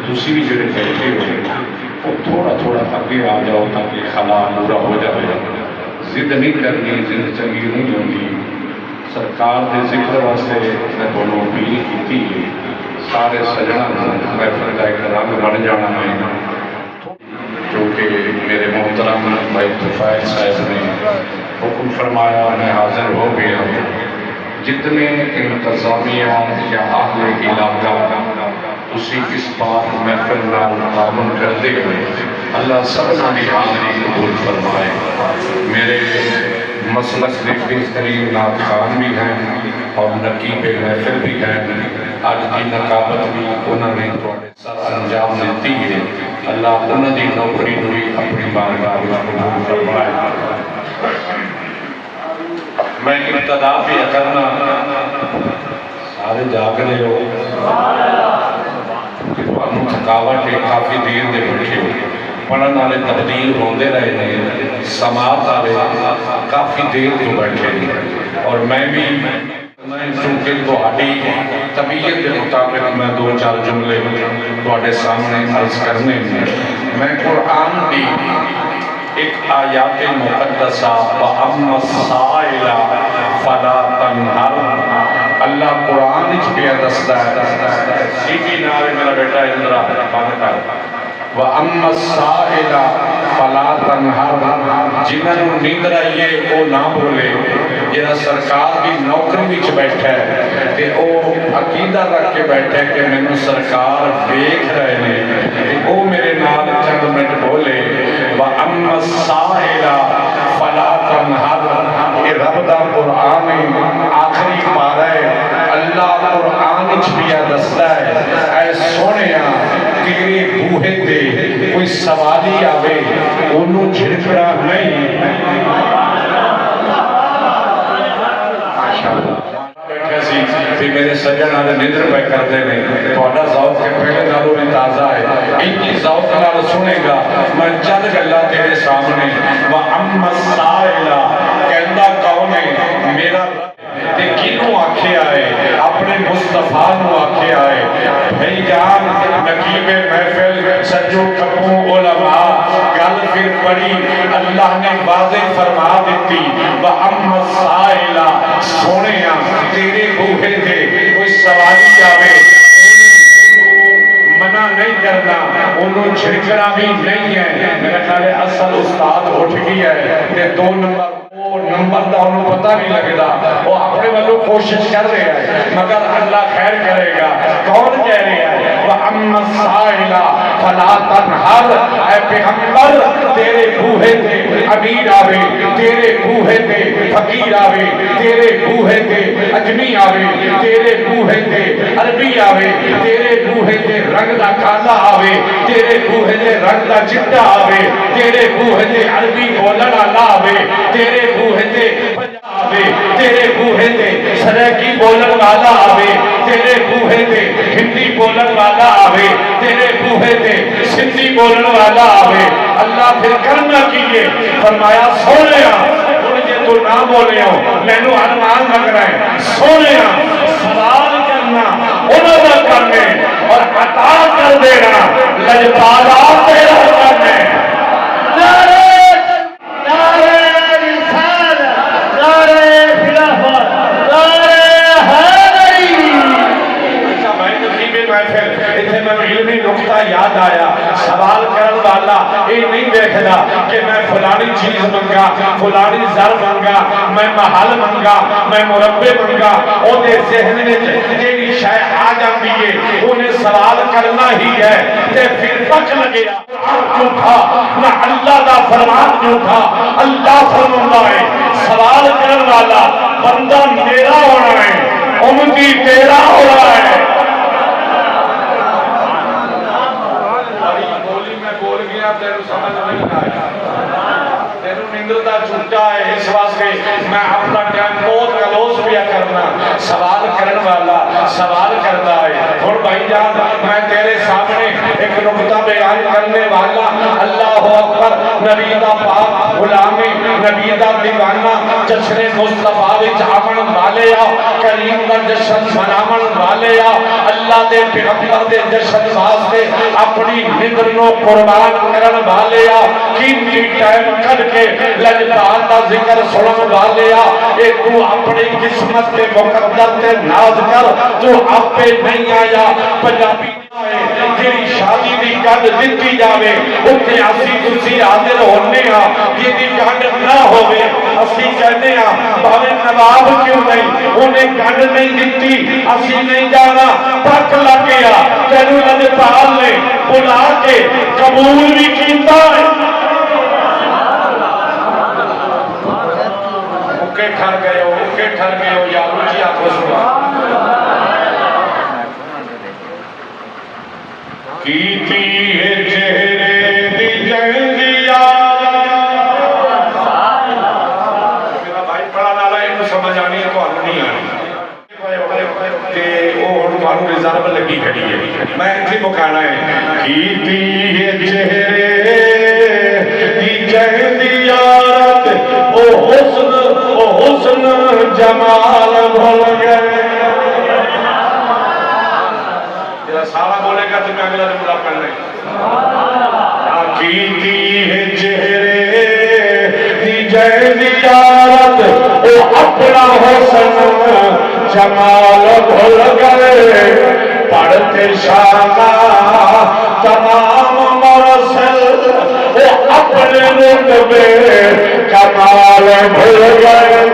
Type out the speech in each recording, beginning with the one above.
تسی بھی جڑے بیٹھے ہو وہ تھوڑا تھوڑا اگے آ جاؤ تاکہ خلا پورا ہو جائے. ضد نہیں کرنی، ضد چنگی نہیں ہوتی. سرکار کے ذکر واسطے میں تمہیں اپیل کی سارے سجنا محفل کا ایک رنگ بن جانا ہے. کیونکہ میرے محترم بھائی طفیل صاحب نے حکم فرمایا، میں حاضر ہو گیا. جتنے انتظامیہ یا اہل علاقہ اسی اس بات محفل نال تعاون کرتے ہوئے اللہ سبحانہ کی حاضری قبول فرمائے. میرے مسلک کے بہترین نعت خوان بھی ہیں اور نقیب محفل بھی ہیں. آج کی نقابت بھی انہوں نے سر انجام دیتی ہے. اللہ انہوں کی نوکری بھی اپنی بارگاہ میں قبول فرمائے. میں ابتدا بھی کرنا سارے جاگ رہے ہو، تھکاوٹ ہے، کافی دیر دے بیٹھے ہو. پڑھنے والے تبدیل ہوتے رہے ہیں، سماعت والے کافی دیر تو بیٹھے ہیں. اور میں بھی چونکہ تہاڈی طبیعت کے مطابق میں دو چار جملے تہاڈے سامنے عرض کرنے ہیں. میں قرآن کی ایک آیات مقدسہ وَأَمَّا السَّائِلَ فَلَا تَنْهَرْ اللہ قرآن اچ پیا دستا ہے. سیٹی نارے میرا بیٹا اندرا بند کر. وَأَمَّا السَّائِلَ فَلَا تَنْهَرْ جنہوں نیند رہیے وہ نہ بولے. جنہا سرکار کی نوکری وچ بیٹھا ہے کہ وہ عقیدہ رکھ کے بیٹھا ہے کہ میں سرکار دیکھ رہے ہیں، وہ میرے نال چند منٹ بولے. وَأَمَّا السَّائِلَ فَلَا تَنْهَرْ یہ رب دا قرآن آخری پارہ ہے. اللہ قرآن اچ پیا دستا ہے اے سونیا تیرے بوہے تے کوئی سوالی آوے انہوں جھڑکڑا نہیں. بھی میرے سجن آدھے ندر پہ کرتے ہیں توڑا ذوق کے پہلے نالوں میں تازہ ہے. ان کی ذوق نال سنے گا میں چند گلہ تیرے سامنے. وَأَمَّا السَّائِلَ کہندہ کون ہے میرا تے کینوں آکھے آئے اپنے مصطفیٰ نو آکھے آئے. بھائی جان نقیب محفل سجو کپوں علماء گل پھر پڑی اللہ نے واضح فرما دیتی. وَأَمَّا السَّائِلَ سونیا تیرے بوہے تھے کوئی سوالی آوے منع نہیں کرنا، انہوں چھڑکنا بھی نہیں ہے. میرا خیال ہے اصل استاد اٹھ گئی ہے کہ دو نمبر دا انہوں پتہ نہیں لگے دا وہ اپنے والوں کوشش کر رہے ہیں مگر اللہ خیر کرے گا. کون کہہ رہے ہیں وَأَمَّا السَّائِلَ فَلَا تَنْهَرْ اے پیغمبر تیرے بوہے تھے امیر آوے، تیرے بوہے تھے فقیر آوے، تیرے بوہے تھے اجمی آوے، تیرے بوہے تھے عربی آوے، تیرے بوہے تھے رنگ دا کالا آوے، تیرے بوہے تھے رنگ دا چٹا آوے، تیرے بوہے تھے عربی بولن والا آوے، تیرے بوہے تھے آوے، تیرے بوہے تھے سریکی بولن والا آوے، تیرے بوہے تھے ہندی بولن والا آوے، تیرے بوہے تھے سندھی بولن والا آوے. اللہ پھر کرنا کیے فرمایا سونیا مجھے تو نہ بولے ہو میں نو ارمان لگ رہا ہے. سونیا سوال کرنا انہوں نے کرنے اور عطا کر دینا لجپالا تیرا کرنے. یاد آیا سوال کرنے والا یہ نہیں دیکھنا کہ میں فلانی چیز منگا فلانی زر منگا میں محل منگا میں مربے منگا وہ دے ذہن میں جیڑی شے آ جاندی ہے انہیں سوال کرنا ہی ہے. تے پھر پک لگیا کیوں تھا نہ اللہ دا فرمان کیوں تھا. اللہ فرماتا ہے سوال کرنے والا بندہ میرا ہونا ہے امتی تیرا ہونا ہے. تیرو سمجھ نہیں آیا تیرو نندرتا چھوٹا ہے اس واسطے میں اپنا ٹائم بہت کلوز پیا کرنا. سوال کرنے والا سوال کرتا ہے. اور بھائی جان میں تیرے سامنے ایک نقطہ بیان کرنے والا اللہ اکبر نبی دا پاک غلامی نبی دا دیوانہ جشن مصطفیٰ وچ آمن والے آ کریم دا جشن منامن والے آ اللہ دے پیغمبر دے جشن واسطے اپنی نظر نو قربان کرن والے آ قیمتی ٹائم کر کے لجپال دا ذکر سنن والے آ اے تو اپنی قسمت کے مقدر تے ناز کر تو آپے نہیں آیا پنجابی جیڑی شادی دی گل دتی جاوے اوتے اسی تسی حاضر ہونے ہاں جیڑی گل نہ ہوے اسی کہنے ہاں بھاوے نواب کیوں نہیں انہیں گل نہیں دتی اسی نہیں جانا پک لگ گیا تینوں لجپال نے بلا کے قبول بھی کیتا ہے اوکے ٹھر گئے ہو یار جی آخو سبحان کیتی ہے چہرے دی جہنیا میرا بھائی پڑھا نالا انہوں سمجھ آنی ہے تو ہم نہیں آنی کہ وہ انہوں ریزرو لگی کھڑی ہے میں انتی مکانا ہے کیتی ہے چہرے دی جہنیا او حسن جمال بھول گئے سارا بولے گا تو میں اگلا جملہ پڑھ لیں کیتی ہے چہرے دی زیارت او اپنا حسن جمال بھول گئے پڑھتے شانا تمام مرسل او اپنے رتبے کمال بھول گئے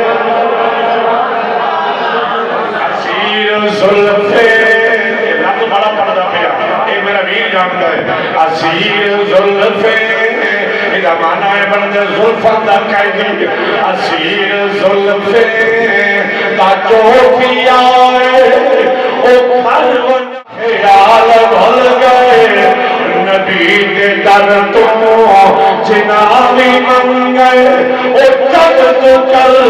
اسیر زلفے بڑا پڑھتا پیا اے میرا ویر جانتا ہے اسیر زلفے میرا مانا ہے بندے زلفت دا قیدی اسیر زلفے تا چوکی آئے او گھر و خیال بھل گئے نبی دے در تو جنابی من گئے او جد تو کر